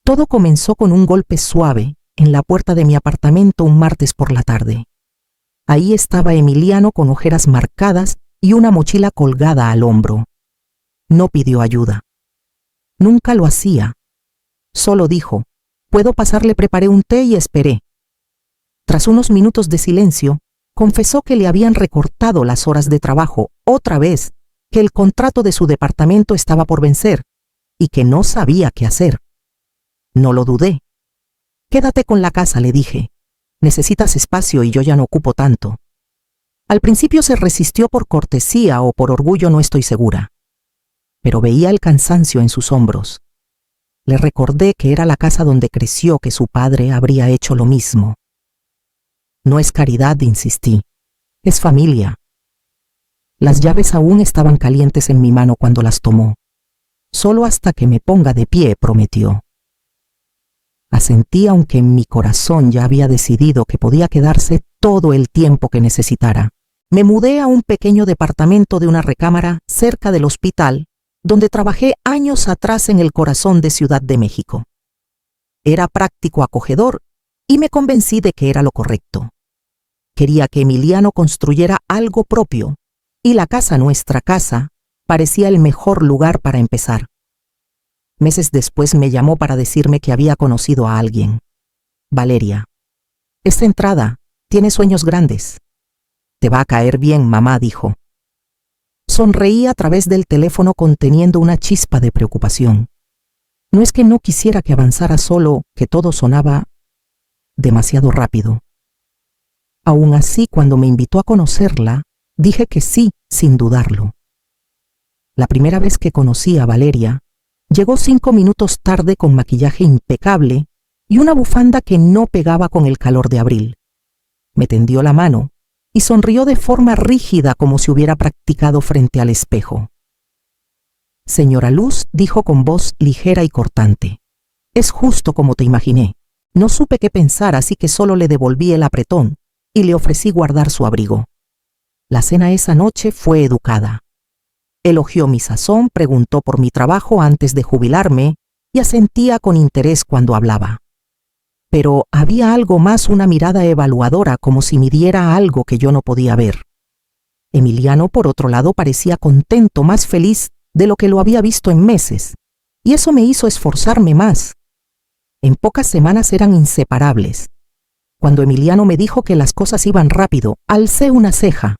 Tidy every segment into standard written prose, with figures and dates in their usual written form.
Todo comenzó con un golpe suave en la puerta de mi apartamento un martes por la tarde. Ahí estaba Emiliano con ojeras marcadas y una mochila colgada al hombro. No pidió ayuda. Nunca lo hacía. Solo dijo: «¿Puedo pasar?» Le preparé un té y esperé. Tras unos minutos de silencio, confesó que le habían recortado las horas de trabajo otra vez, que el contrato de su departamento estaba por vencer y que no sabía qué hacer. No lo dudé. «Quédate con la casa», le dije. «Necesitas espacio y yo ya no ocupo tanto». Al principio se resistió por cortesía o por orgullo, no estoy segura. Pero veía el cansancio en sus hombros. Le recordé que era la casa donde creció, que su padre habría hecho lo mismo. «No es caridad», insistí. «Es familia». Las llaves aún estaban calientes en mi mano cuando las tomó. «Solo hasta que me ponga de pie», prometió. Asentí, aunque en mi corazón ya había decidido que podía quedarse todo el tiempo que necesitara. Me mudé a un pequeño departamento de una recámara cerca del hospital, donde trabajé años atrás en el corazón de Ciudad de México. Era práctico, acogedor, y me convencí de que era lo correcto. Quería que Emiliano construyera algo propio, y la casa, nuestra casa, parecía el mejor lugar para empezar. Meses después me llamó para decirme que había conocido a alguien. «Valeria, es centrada, tiene sueños grandes. Te va a caer bien, mamá», dijo. Sonreí a través del teléfono conteniendo una chispa de preocupación. No es que no quisiera que avanzara, solo que todo sonaba demasiado rápido. Aún así, cuando me invitó a conocerla, dije que sí, sin dudarlo. La primera vez que conocí a Valeria, llegó 5 minutos tarde con maquillaje impecable y una bufanda que no pegaba con el calor de abril. Me tendió la mano y sonrió de forma rígida, como si hubiera practicado frente al espejo. «Señora Luz», dijo con voz ligera y cortante, «es justo como te imaginé. No supe qué pensar, así que solo le devolví el apretón y le ofrecí guardar su abrigo. La cena esa noche fue educada. Elogió mi sazón, preguntó por mi trabajo antes de jubilarme y asentía con interés cuando hablaba. Pero había algo más, una mirada evaluadora, como si midiera algo que yo no podía ver. Emiliano, por otro lado, parecía contento, más feliz de lo que lo había visto en meses, y eso me hizo esforzarme más. En pocas semanas eran inseparables. Cuando Emiliano me dijo que las cosas iban rápido, alcé una ceja.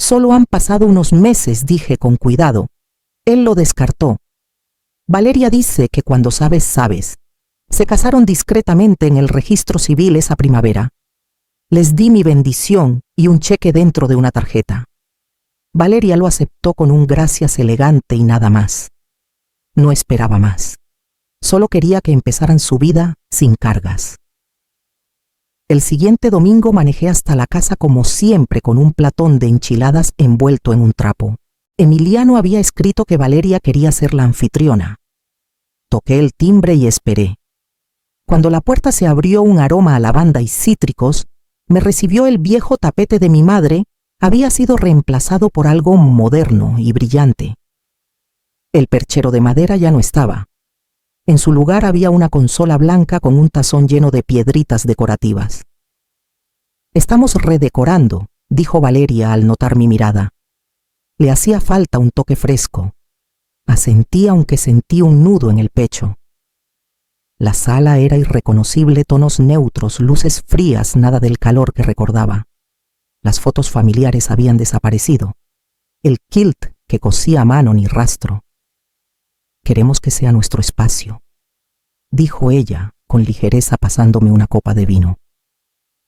«Solo han pasado unos meses», dije con cuidado. Él lo descartó. «Valeria dice que cuando sabes, sabes. Se casaron discretamente en el registro civil esa primavera. Les di mi bendición y un cheque dentro de una tarjeta. Valeria lo aceptó con un gracias elegante y nada más. No esperaba más. Solo quería que empezaran su vida sin cargas». El siguiente domingo manejé hasta la casa como siempre, con un platón de enchiladas envuelto en un trapo. Emiliano había escrito que Valeria quería ser la anfitriona. Toqué el timbre y esperé. Cuando la puerta se abrió, un aroma a lavanda y cítricos me recibió. El viejo tapete de mi madre había sido reemplazado por algo moderno y brillante. El perchero de madera ya no estaba. En su lugar había una consola blanca con un tazón lleno de piedritas decorativas. «Estamos redecorando», dijo Valeria al notar mi mirada. Le hacía falta un toque fresco. Asentí, aunque sentí un nudo en el pecho. La sala era irreconocible, tonos neutros, luces frías, nada del calor que recordaba. Las fotos familiares habían desaparecido. El quilt que cosí a mano, ni rastro. «Queremos que sea nuestro espacio», dijo ella con ligereza, pasándome una copa de vino.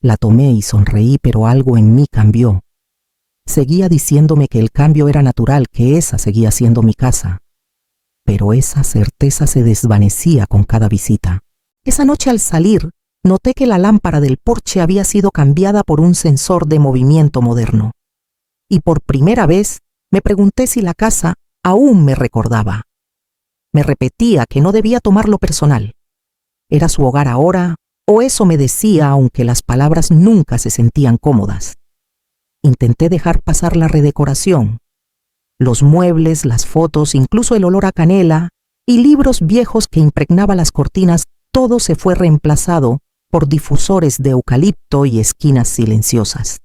La tomé y sonreí, pero algo en mí cambió. Seguía diciéndome que el cambio era natural, que esa seguía siendo mi casa. Pero esa certeza se desvanecía con cada visita. Esa noche, al salir, noté que la lámpara del porche había sido cambiada por un sensor de movimiento moderno. Y por primera vez me pregunté si la casa aún me recordaba. Me repetía que no debía tomarlo personal. ¿Era su hogar ahora? O eso me decía, aunque las palabras nunca se sentían cómodas. Intenté dejar pasar la redecoración. Los muebles, las fotos, incluso el olor a canela, y libros viejos que impregnaba las cortinas, todo se fue reemplazado por difusores de eucalipto y esquinas silenciosas.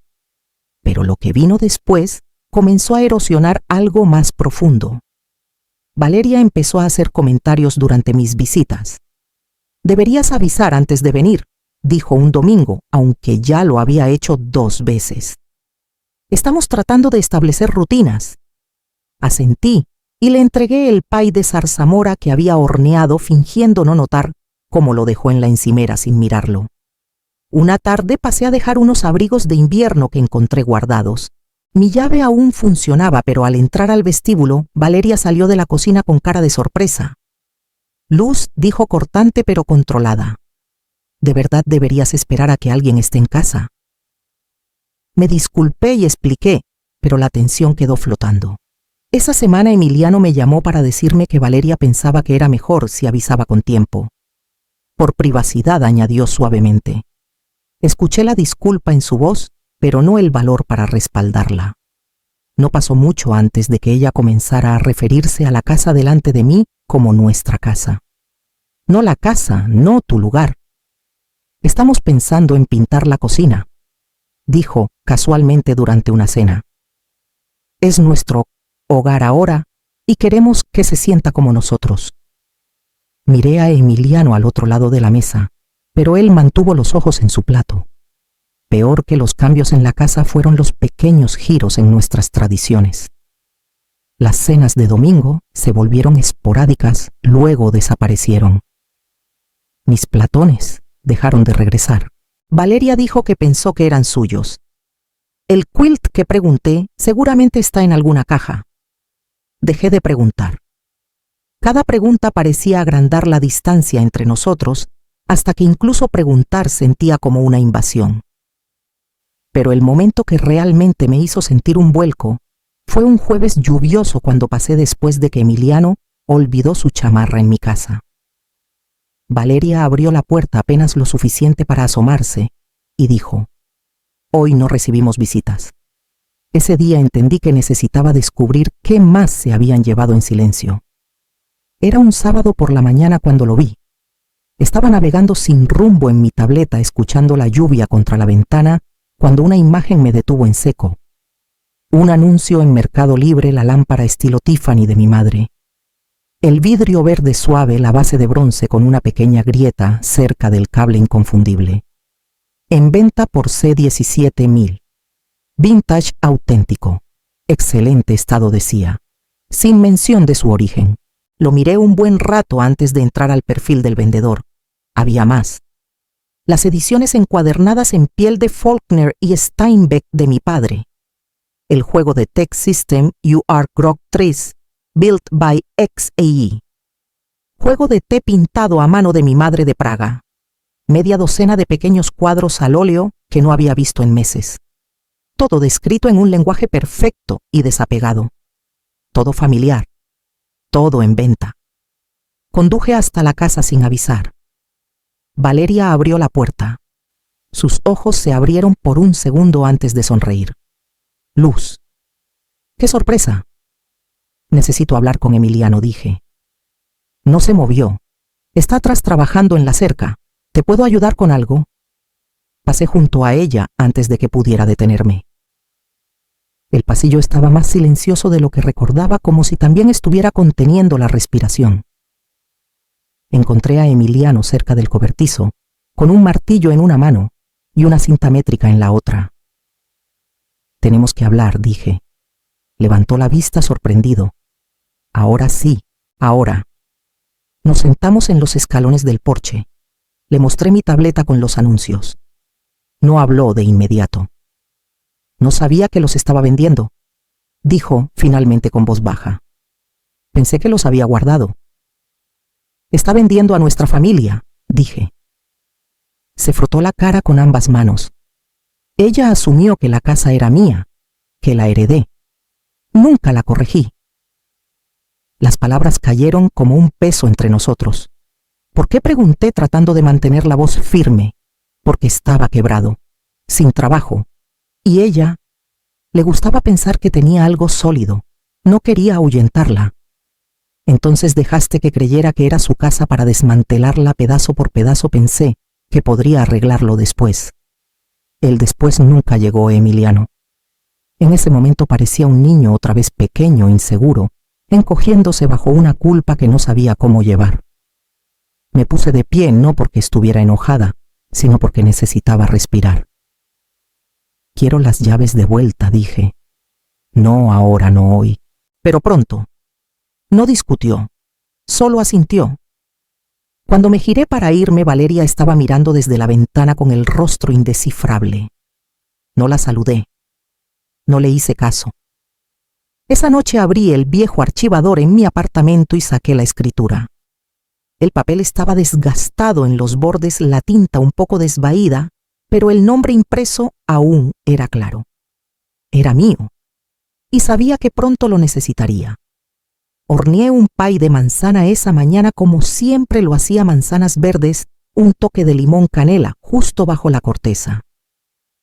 Pero lo que vino después comenzó a erosionar algo más profundo. Valeria empezó a hacer comentarios durante mis visitas. «Deberías avisar antes de venir», dijo un domingo, aunque ya lo había hecho 2 veces. «Estamos tratando de establecer rutinas». Asentí y le entregué el pay de zarzamora que había horneado, fingiendo no notar cómo lo dejó en la encimera sin mirarlo. Una tarde pasé a dejar unos abrigos de invierno que encontré guardados. Mi llave aún funcionaba, pero al entrar al vestíbulo, Valeria salió de la cocina con cara de sorpresa. «Luz», dijo cortante pero controlada. «¿De verdad deberías esperar a que alguien esté en casa?» Me disculpé y expliqué, pero la tensión quedó flotando. Esa semana Emiliano me llamó para decirme que Valeria pensaba que era mejor si avisaba con tiempo. Por privacidad, añadió suavemente. Escuché la disculpa en su voz, pero no el valor para respaldarla. No pasó mucho antes de que ella comenzara a referirse a la casa delante de mí como nuestra casa. «No la casa, no tu lugar. Estamos pensando en pintar la cocina», dijo casualmente durante una cena. «Es nuestro hogar ahora y queremos que se sienta como nosotros». Miré a Emiliano al otro lado de la mesa, pero él mantuvo los ojos en su plato. Peor que los cambios en la casa fueron los pequeños giros en nuestras tradiciones. Las cenas de domingo se volvieron esporádicas, luego desaparecieron. Mis platones dejaron de regresar. Valeria dijo que pensó que eran suyos. «El quilt que pregunté seguramente está en alguna caja». Dejé de preguntar. Cada pregunta parecía agrandar la distancia entre nosotros, hasta que incluso preguntar sentía como una invasión. Pero el momento que realmente me hizo sentir un vuelco fue un jueves lluvioso cuando pasé después de que Emiliano olvidó su chamarra en mi casa. Valeria abrió la puerta apenas lo suficiente para asomarse y dijo: «Hoy no recibimos visitas». Ese día entendí que necesitaba descubrir qué más se habían llevado en silencio. Era un sábado por la mañana cuando lo vi. Estaba navegando sin rumbo en mi tableta, escuchando la lluvia contra la ventana, cuando una imagen me detuvo en seco. Un anuncio en Mercado Libre, la lámpara estilo Tiffany de mi madre. El vidrio verde suave, la base de bronce con una pequeña grieta cerca del cable inconfundible. En venta por C$17,000. Vintage auténtico. Excelente estado, decía, sin mención de su origen. Lo miré un buen rato antes de entrar al perfil del vendedor. Había más. Las ediciones encuadernadas en piel de Faulkner y Steinbeck de mi padre. El juego de Tech System UR Grog 3, built by XAE. Juego de té pintado a mano de mi madre de Praga. Media docena de pequeños cuadros al óleo que no había visto en meses. Todo descrito en un lenguaje perfecto y desapegado. Todo familiar. Todo en venta. Conduje hasta la casa sin avisar. Valeria abrió la puerta. Sus ojos se abrieron por un segundo antes de sonreír. «Luz». «¡Qué sorpresa!». «Necesito hablar con Emiliano», dije. No se movió. «Está atrás trabajando en la cerca. ¿Te puedo ayudar con algo?». Pasé junto a ella antes de que pudiera detenerme. El pasillo estaba más silencioso de lo que recordaba, como si también estuviera conteniendo la respiración. Encontré a Emiliano cerca del cobertizo, con un martillo en una mano y una cinta métrica en la otra. «Tenemos que hablar», dije. Levantó la vista sorprendido. «Ahora sí, ahora». Nos sentamos en los escalones del porche. Le mostré mi tableta con los anuncios. No habló de inmediato. «No sabía que los estaba vendiendo», dijo finalmente con voz baja. «Pensé que los había guardado». «Está vendiendo a nuestra familia», dije. Se frotó la cara con ambas manos. Ella asumió que la casa era mía, que la heredé. Nunca la corregí. Las palabras cayeron como un peso entre nosotros. ¿Por qué?, pregunté tratando de mantener la voz firme. Porque estaba quebrado, sin trabajo. Y ella, le gustaba pensar que tenía algo sólido. No quería ahuyentarla. Entonces dejaste que creyera que era su casa para desmantelarla pedazo por pedazo. Pensé que podría arreglarlo después. El después nunca llegó, Emiliano. En ese momento parecía un niño otra vez pequeño, inseguro, encogiéndose bajo una culpa que no sabía cómo llevar. Me puse de pie no porque estuviera enojada, sino porque necesitaba respirar. Quiero las llaves de vuelta, dije. No ahora, no hoy, pero pronto. No discutió, solo asintió. Cuando me giré para irme, Valeria estaba mirando desde la ventana con el rostro indescifrable. No la saludé. No le hice caso. Esa noche abrí el viejo archivador en mi apartamento y saqué la escritura. El papel estaba desgastado en los bordes, la tinta un poco desvaída, pero el nombre impreso aún era claro. Era mío, y sabía que pronto lo necesitaría. Horneé un pay de manzana esa mañana como siempre lo hacía, manzanas verdes, un toque de limón canela justo bajo la corteza.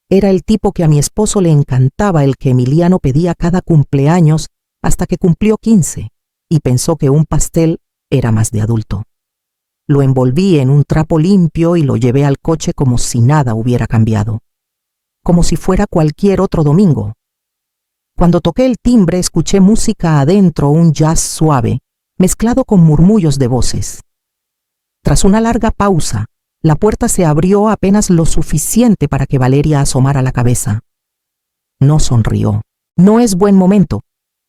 Era el tipo que a mi esposo le encantaba, el que Emiliano pedía cada cumpleaños hasta que cumplió 15 y pensó que un pastel era más de adulto. Lo envolví en un trapo limpio y lo llevé al coche como si nada hubiera cambiado, como si fuera cualquier otro domingo. Cuando toqué el timbre escuché música adentro, un jazz suave, mezclado con murmullos de voces. Tras una larga pausa, la puerta se abrió apenas lo suficiente para que Valeria asomara la cabeza. No sonrió. No es buen momento.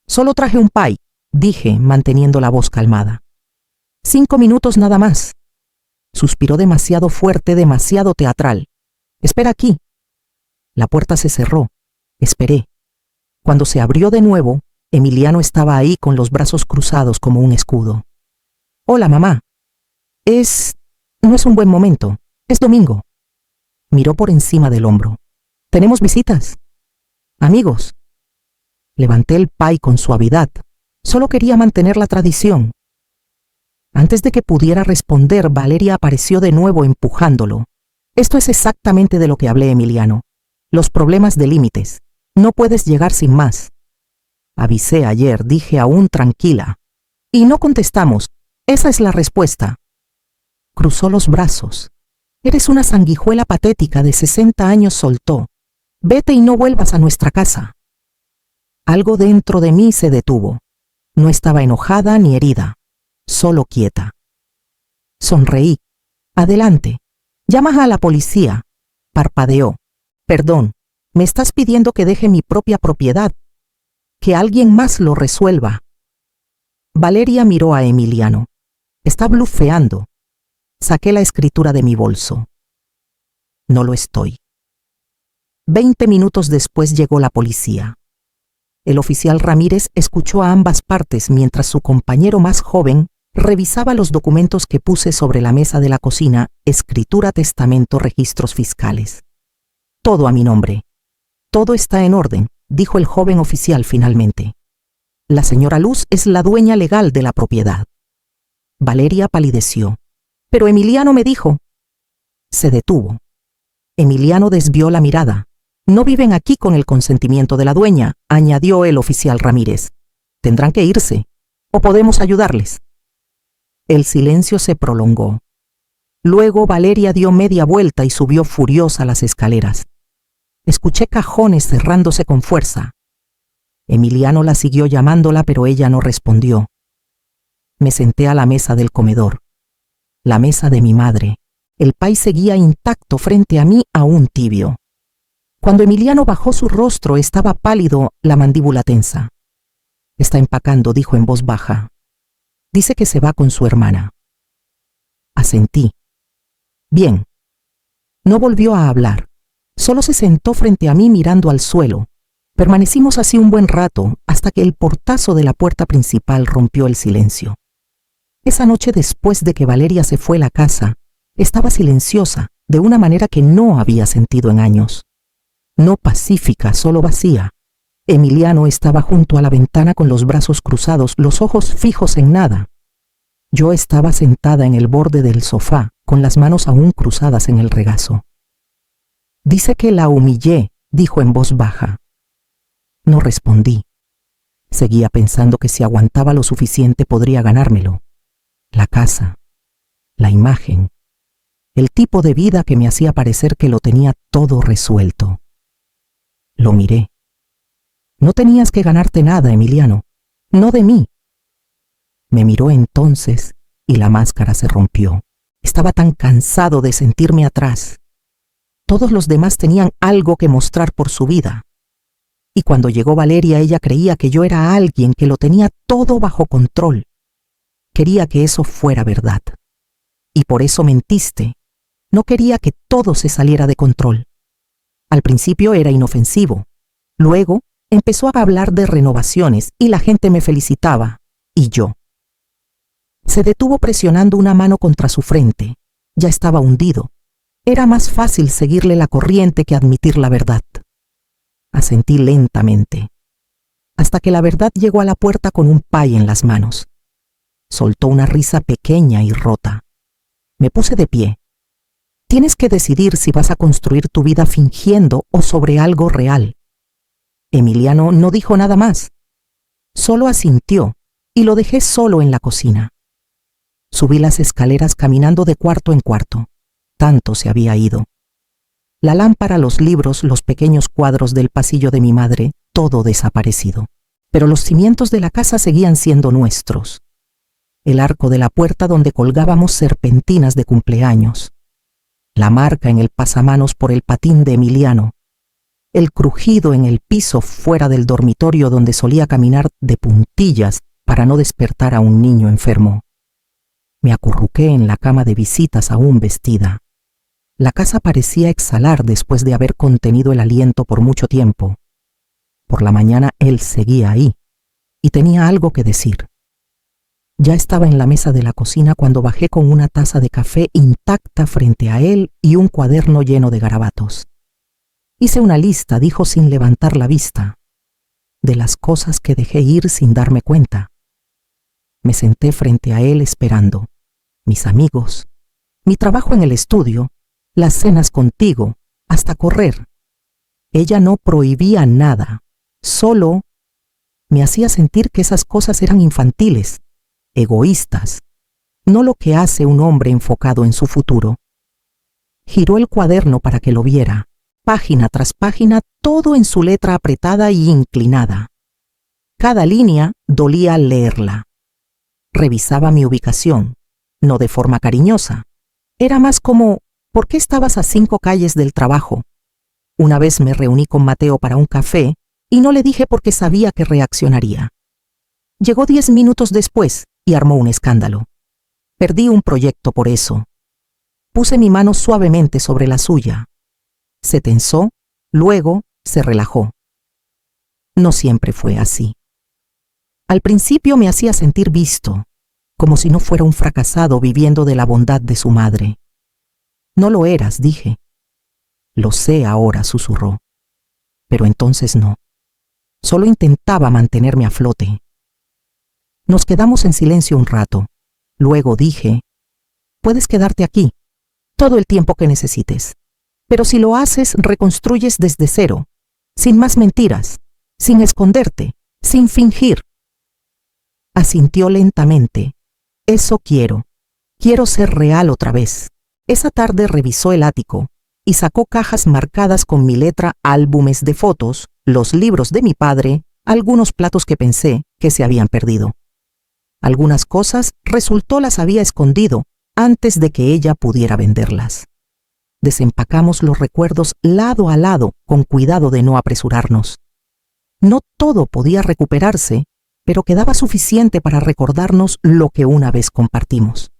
Solo traje un pay, dije, manteniendo la voz calmada. 5 minutos nada más. Suspiró demasiado fuerte, demasiado teatral. Espera aquí. La puerta se cerró. Esperé. Cuando se abrió de nuevo, Emiliano estaba ahí con los brazos cruzados como un escudo. Hola, mamá. No es un buen momento. Es domingo. Miró por encima del hombro. ¿Tenemos visitas? Amigos. Levanté el pay con suavidad. Solo quería mantener la tradición. Antes de que pudiera responder, Valeria apareció de nuevo empujándolo. Esto es exactamente de lo que hablé, Emiliano. Los problemas de límites. No puedes llegar sin más. Avisé ayer, dije aún tranquila. Y no contestamos. Esa es la respuesta. Cruzó los brazos. Eres una sanguijuela patética de 60 años, soltó. Vete y no vuelvas a nuestra casa. Algo dentro de mí se detuvo. No estaba enojada ni herida, solo quieta. Sonreí. Adelante. Llamas a la policía. Parpadeó. Perdón, me estás pidiendo que deje mi propia propiedad. Que alguien más lo resuelva. Valeria miró a Emiliano. Está blufeando. Saqué la escritura de mi bolso. No lo estoy. 20 minutos después llegó la policía. El oficial Ramírez escuchó a ambas partes mientras su compañero más joven revisaba los documentos que puse sobre la mesa de la cocina: escritura, testamento, registros fiscales. Todo a mi nombre. Todo está en orden, dijo el joven oficial finalmente. La señora Luz es la dueña legal de la propiedad. Valeria palideció. Pero Emiliano me dijo. Se detuvo. Emiliano desvió la mirada. No viven aquí con el consentimiento de la dueña, añadió el oficial Ramírez. Tendrán que irse, o podemos ayudarles. El silencio se prolongó. Luego Valeria dio media vuelta y subió furiosa las escaleras. Escuché cajones cerrándose con fuerza. Emiliano la siguió llamándola, pero ella no respondió. Me senté a la mesa del comedor. La mesa de mi madre. El pay seguía intacto frente a mí, aún tibio. Cuando Emiliano bajó su rostro, estaba pálido, la mandíbula tensa. Está empacando, dijo en voz baja. Dice que se va con su hermana. Asentí. Bien. No volvió a hablar. Solo se sentó frente a mí mirando al suelo. Permanecimos así un buen rato, hasta que el portazo de la puerta principal rompió el silencio. Esa noche, después de que Valeria se fue a la casa, estaba silenciosa, de una manera que no había sentido en años. No pacífica, solo vacía. Emiliano estaba junto a la ventana con los brazos cruzados, los ojos fijos en nada. Yo estaba sentada en el borde del sofá, con las manos aún cruzadas en el regazo. Dice que la humillé, dijo en voz baja. No respondí. Seguía pensando que si aguantaba lo suficiente podría ganármelo. La casa, la imagen, el tipo de vida que me hacía parecer que lo tenía todo resuelto. Lo miré. No tenías que ganarte nada, Emiliano, no de mí. Me miró entonces y la máscara se rompió. Estaba tan cansado de sentirme atrás. Todos los demás tenían algo que mostrar por su vida. Y cuando llegó Valeria, ella creía que yo era alguien que lo tenía todo bajo control. Quería que eso fuera verdad. Y por eso mentiste. No quería que todo se saliera de control. Al principio era inofensivo. Luego empezó a hablar de renovaciones y la gente me felicitaba. Y yo. Se detuvo presionando una mano contra su frente. Ya estaba hundido. Era más fácil seguirle la corriente que admitir la verdad. Asentí lentamente, hasta que la verdad llegó a la puerta con un pay en las manos. Soltó una risa pequeña y rota. Me puse de pie. Tienes que decidir si vas a construir tu vida fingiendo o sobre algo real. Emiliano no dijo nada más. Solo asintió y lo dejé solo en la cocina. Subí las escaleras caminando de cuarto en cuarto. Tanto se había ido. La lámpara, los libros, los pequeños cuadros del pasillo de mi madre, todo desaparecido. Pero los cimientos de la casa seguían siendo nuestros. El arco de la puerta donde colgábamos serpentinas de cumpleaños. La marca en el pasamanos por el patín de Emiliano. El crujido en el piso fuera del dormitorio donde solía caminar de puntillas para no despertar a un niño enfermo. Me acurruqué en la cama de visitas aún vestida. La casa parecía exhalar después de haber contenido el aliento por mucho tiempo. Por la mañana él seguía ahí y tenía algo que decir. Ya estaba en la mesa de la cocina cuando bajé con una taza de café intacta frente a él y un cuaderno lleno de garabatos. Hice una lista, dijo sin levantar la vista, de las cosas que dejé ir sin darme cuenta. Me senté frente a él esperando. Mis amigos, mi trabajo en el estudio, las cenas contigo, hasta correr. Ella no prohibía nada, solo me hacía sentir que esas cosas eran infantiles, egoístas, no lo que hace un hombre enfocado en su futuro. Giró el cuaderno para que lo viera, página tras página, todo en su letra apretada y inclinada. Cada línea dolía al leerla. Revisaba mi ubicación, no de forma cariñosa. Era más como: ¿por qué estabas a 5 calles del trabajo? Una vez me reuní con Mateo para un café y no le dije porque sabía que reaccionaría. Llegó 10 minutos después y armó un escándalo. Perdí un proyecto por eso. Puse mi mano suavemente sobre la suya. Se tensó, luego se relajó. No siempre fue así. Al principio me hacía sentir visto, como si no fuera un fracasado viviendo de la bondad de su madre. No lo eras, dije. Lo sé ahora, susurró. Pero entonces no. Solo intentaba mantenerme a flote. Nos quedamos en silencio un rato. Luego dije: puedes quedarte aquí, todo el tiempo que necesites. Pero si lo haces, reconstruyes desde cero, sin más mentiras, sin esconderte, sin fingir. Asintió lentamente. Eso quiero. Quiero ser real otra vez. Esa tarde revisó el ático y sacó cajas marcadas con mi letra, álbumes de fotos, los libros de mi padre, algunos platos que pensé que se habían perdido. Algunas cosas resultó las había escondido antes de que ella pudiera venderlas. Desempacamos los recuerdos lado a lado con cuidado de no apresurarnos. No todo podía recuperarse, pero quedaba suficiente para recordarnos lo que una vez compartimos.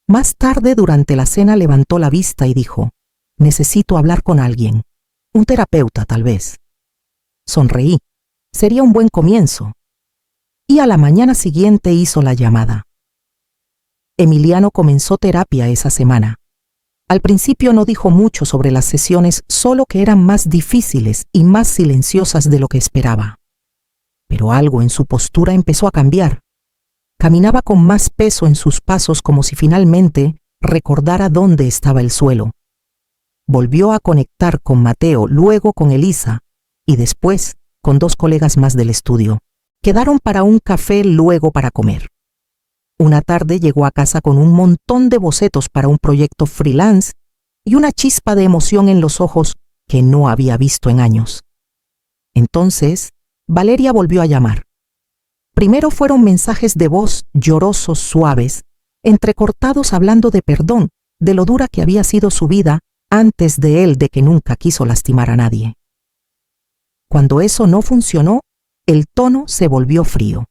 Más tarde, durante la cena, levantó la vista y dijo: necesito hablar con alguien, un terapeuta tal vez. Sonreí. Sería un buen comienzo. Y a la mañana siguiente hizo la llamada. Emiliano comenzó terapia esa semana. Al principio no dijo mucho sobre las sesiones, solo que eran más difíciles y más silenciosas de lo que esperaba. Pero algo en su postura empezó a cambiar. Caminaba con más peso en sus pasos, como si finalmente recordara dónde estaba el suelo. Volvió a conectar con Mateo, luego con Elisa y después con 2 colegas más del estudio. Quedaron para un café luego para comer. Una tarde llegó a casa con un montón de bocetos para un proyecto freelance y una chispa de emoción en los ojos que no había visto en años. Entonces, Valeria volvió a llamar. Primero fueron mensajes de voz llorosos, suaves, entrecortados hablando de perdón, de lo dura que había sido su vida antes de él, de que nunca quiso lastimar a nadie. Cuando eso no funcionó, el tono se volvió frío.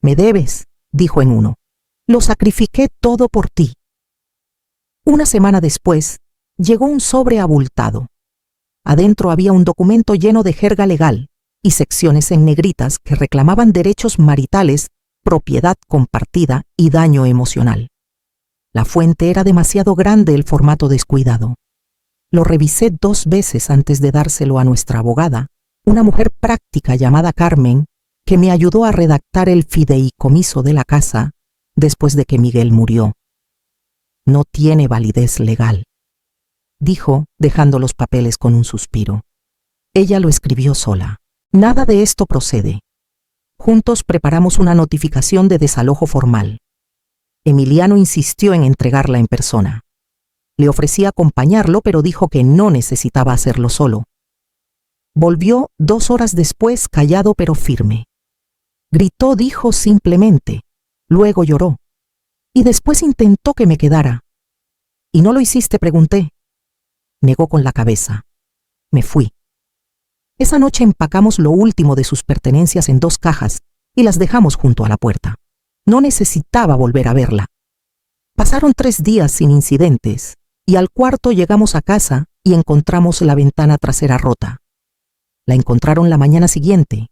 «Me debes», dijo en uno. «Lo sacrifiqué todo por ti». Una semana después, llegó un sobre abultado. Adentro había un documento lleno de jerga legal y secciones en negritas que reclamaban derechos maritales, propiedad compartida y daño emocional. La fuente era demasiado grande, el formato descuidado. Lo revisé 2 veces antes de dárselo a nuestra abogada, una mujer práctica llamada Carmen, que me ayudó a redactar el fideicomiso de la casa después de que Miguel murió. «No tiene validez legal», dijo, dejando los papeles con un suspiro. Ella lo escribió sola. «Nada de esto procede». Juntos preparamos una notificación de desalojo formal. Emiliano insistió en entregarla en persona. Le ofrecí acompañarlo, pero dijo que no necesitaba hacerlo solo. Volvió 2 horas después, callado pero firme. Gritó, dijo simplemente. Luego lloró. Y después intentó que me quedara. «¿Y no lo hiciste?», pregunté. Negó con la cabeza. Me fui. Esa noche empacamos lo último de sus pertenencias en 2 cajas y las dejamos junto a la puerta. No necesitaba volver a verla. Pasaron 3 días sin incidentes y al cuarto llegamos a casa y encontramos la ventana trasera rota. La encontraron la mañana siguiente.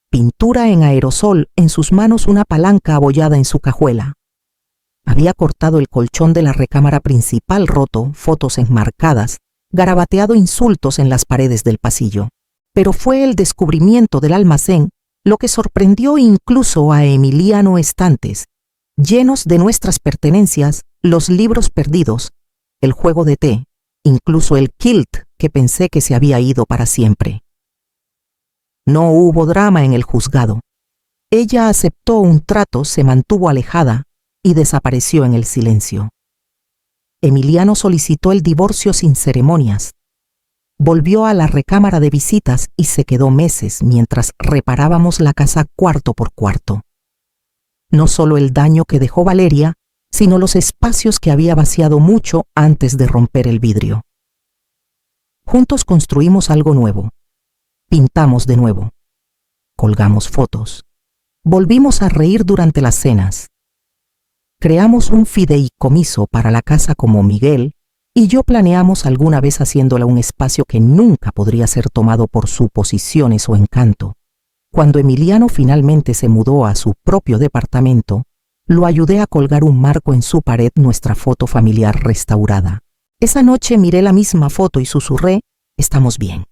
Pintura en aerosol, en sus manos una palanca abollada en su cajuela. Había cortado el colchón de la recámara principal roto, fotos enmarcadas, garabateado insultos en las paredes del pasillo. Pero fue el descubrimiento del almacén lo que sorprendió incluso a Emiliano. Estantes, llenos de nuestras pertenencias, los libros perdidos, el juego de té, incluso el kilt que pensé que se había ido para siempre. No hubo drama en el juzgado. Ella aceptó un trato, se mantuvo alejada y desapareció en el silencio. Emiliano solicitó el divorcio sin ceremonias. Volvió a la recámara de visitas y se quedó meses mientras reparábamos la casa cuarto por cuarto. No solo el daño que dejó Valeria, sino los espacios que había vaciado mucho antes de romper el vidrio. Juntos construimos algo nuevo. Pintamos de nuevo. Colgamos fotos. Volvimos a reír durante las cenas. Creamos un fideicomiso para la casa como Miguel y yo planeamos alguna vez haciéndola un espacio que nunca podría ser tomado por suposiciones o encanto. Cuando Emiliano finalmente se mudó a su propio departamento, lo ayudé a colgar un marco en su pared, nuestra foto familiar restaurada. Esa noche miré la misma foto y susurré: «Estamos bien».